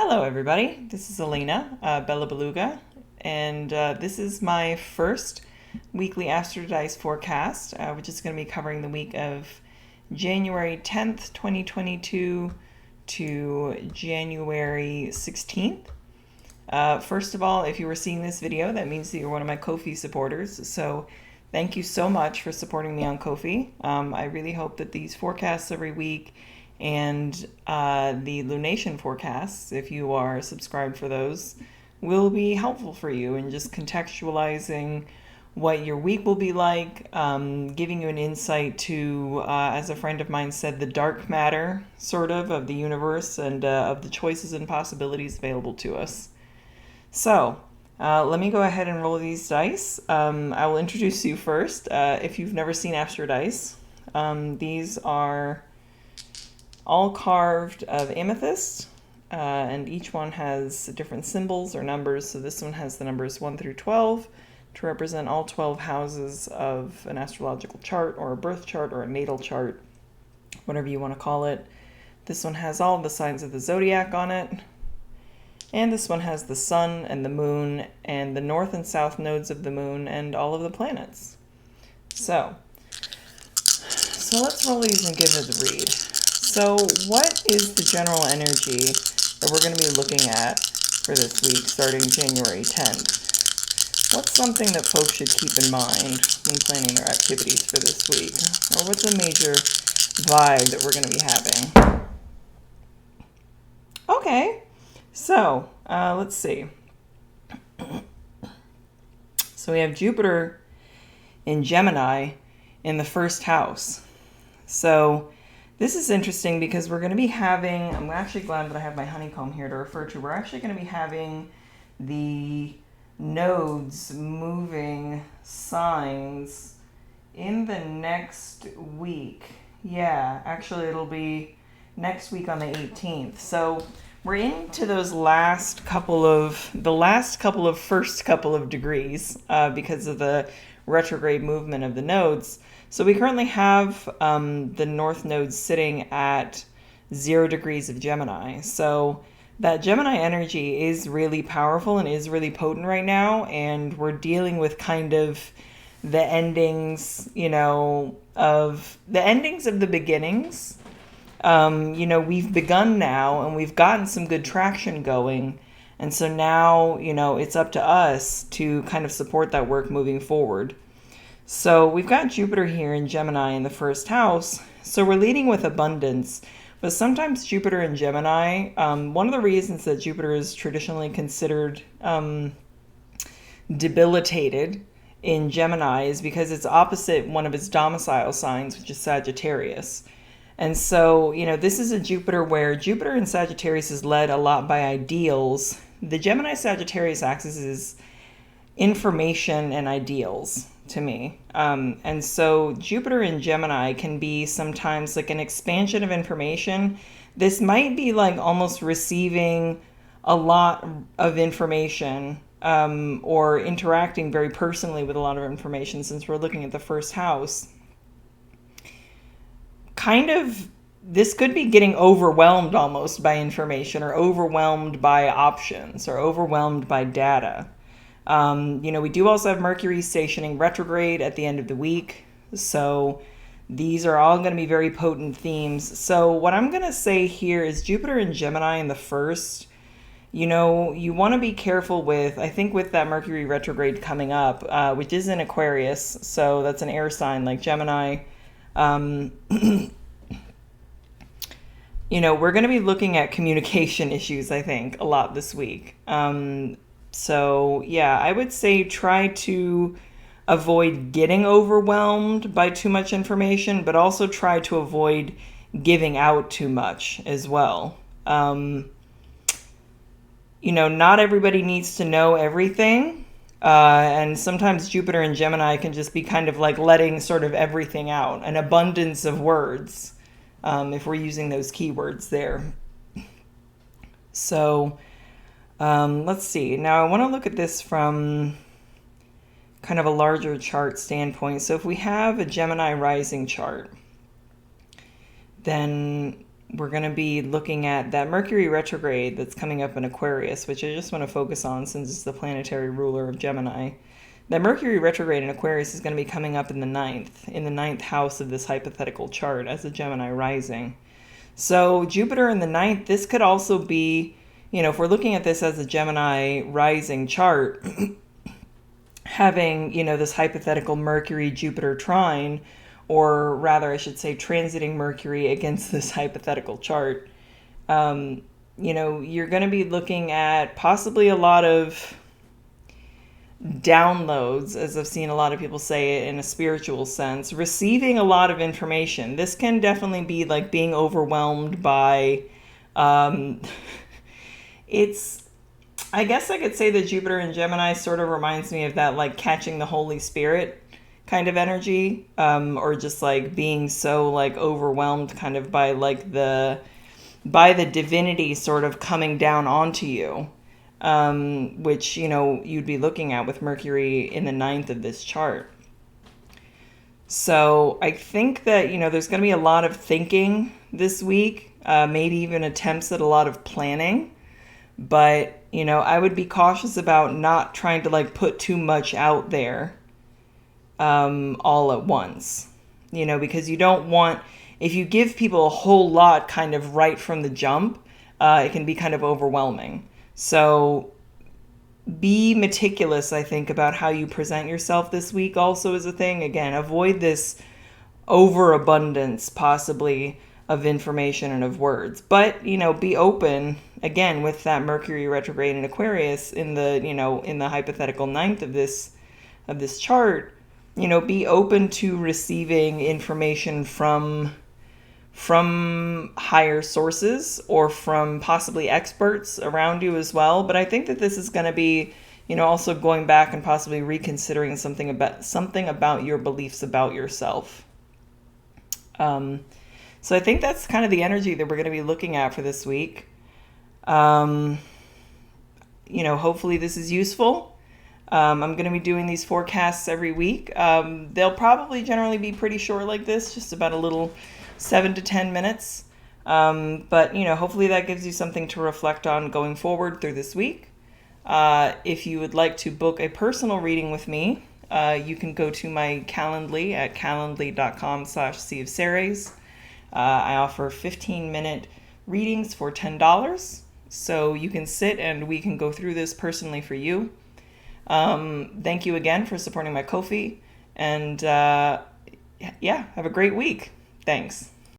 Hello everybody, this is Elena, Bella Beluga, and this is my first weekly astro-dice forecast, which is going to be covering the week of January 10th, 2022 to January 16th. First of all, if you were seeing this video, that means that you're one of my Ko-fi supporters, so thank you so much for supporting me on Ko-fi. I really hope that these forecasts every week and the lunation forecasts, if you are subscribed for those, will be helpful for you in just contextualizing what your week will be like, giving you an insight to, as a friend of mine said, the dark matter, sort of the universe and of the choices and possibilities available to us. So, let me go ahead and roll these dice. I will introduce you first. If you've never seen astro-dice, these are all carved of amethyst, and each one has different symbols or numbers. So this one has the numbers 1 through 12 to represent all 12 houses of an astrological chart or a birth chart or a natal chart, whatever you want to call it. This one has all the signs of the zodiac on it. And this one has the sun and the moon and the north and south nodes of the moon and all of the planets. So let's roll these and give it a read. So what is the general energy that we're going to be looking at for this week starting January 10th? What's something that folks should keep in mind when planning their activities for this week? Or what's a major vibe that we're going to be having? Okay, so let's see. So we have Jupiter in Gemini in the first house. So this is interesting because we're going to be having, I'm actually glad that I have my honeycomb here to refer to. We're actually going to be having the nodes moving signs in the next week. Yeah, actually it'll be next week on the 18th. So we're into those first couple of degrees because of the retrograde movement of the nodes. So we currently have the north node sitting at 0 degrees of Gemini. So that Gemini energy is really powerful and is really potent right now. And we're dealing with kind of the endings, of the beginnings. We've begun now and we've gotten some good traction going. And so now, it's up to us to kind of support that work moving forward. So we've got Jupiter here in Gemini in the first house. So we're leading with abundance. But sometimes Jupiter in Gemini, one of the reasons that Jupiter is traditionally considered debilitated in Gemini is because it's opposite one of its domicile signs, which is Sagittarius. And so, this is a Jupiter where Jupiter in Sagittarius is led a lot by ideals. The Gemini-Sagittarius axis is information and ideals to me. And so Jupiter in Gemini can be sometimes like an expansion of information. This might be like almost receiving a lot of information or interacting very personally with a lot of information, since we're looking at the first house. This could be getting overwhelmed almost by information, or overwhelmed by options, or overwhelmed by data. We do also have Mercury stationing retrograde at the end of the week. So these are all going to be very potent themes. So what I'm going to say here is Jupiter in Gemini in the first, you want to be careful with, I think with that Mercury retrograde coming up, which is in Aquarius. So that's an air sign like Gemini. We're going to be looking at communication issues, I think, a lot this week. So yeah, I would say try to avoid getting overwhelmed by too much information, but also try to avoid giving out too much as well. Not everybody needs to know everything. And sometimes Jupiter in Gemini can just be kind of like letting sort of everything out, an abundance of words, if we're using those keywords there. So let's see. Now I want to look at this from kind of a larger chart standpoint. So if we have a Gemini rising chart, then we're going to be looking at that Mercury retrograde that's coming up in Aquarius, which I just want to focus on since it's the planetary ruler of Gemini. That Mercury retrograde in Aquarius is going to be coming up in the ninth house of this hypothetical chart as a Gemini rising. So Jupiter in the ninth, this could also be, if we're looking at this as a Gemini rising chart, having, this hypothetical Mercury-Jupiter trine, or rather, I should say, transiting Mercury against this hypothetical chart, you're going to be looking at possibly a lot of downloads, as I've seen a lot of people say it in a spiritual sense, receiving a lot of information. This can definitely be like being overwhelmed by, I guess I could say that Jupiter in Gemini sort of reminds me of that like catching the Holy Spirit kind of energy, or just like being so like overwhelmed kind of by like the divinity sort of coming down onto you, which you'd be looking at with Mercury in the ninth of this chart. So I think that there's going to be a lot of thinking this week, maybe even attempts at a lot of planning, but I would be cautious about not trying to like put too much out there all at once, because you don't want, if you give people a whole lot kind of right from the jump, it can be kind of overwhelming. So be meticulous, I think, about how you present yourself this week also is a thing. Again, avoid this overabundance possibly of information and of words, but be open again with that Mercury retrograde in Aquarius in the in the hypothetical ninth of this chart. Be open to receiving information from higher sources or from possibly experts around you as well. But I think that this is going to be, also going back and possibly reconsidering something about your beliefs about yourself. So I think that's kind of the energy that we're going to be looking at for this week. Hopefully this is useful. I'm going to be doing these forecasts every week. They'll probably generally be pretty short like this, just about a little 7 to 10 minutes. But hopefully that gives you something to reflect on going forward through this week. If you would like to book a personal reading with me, you can go to my Calendly at calendly.com/Sea of Ceres. I offer 15-minute readings for $10. So you can sit and we can go through this personally for you. Thank you again for supporting my Ko-fi, and have a great week. Thanks.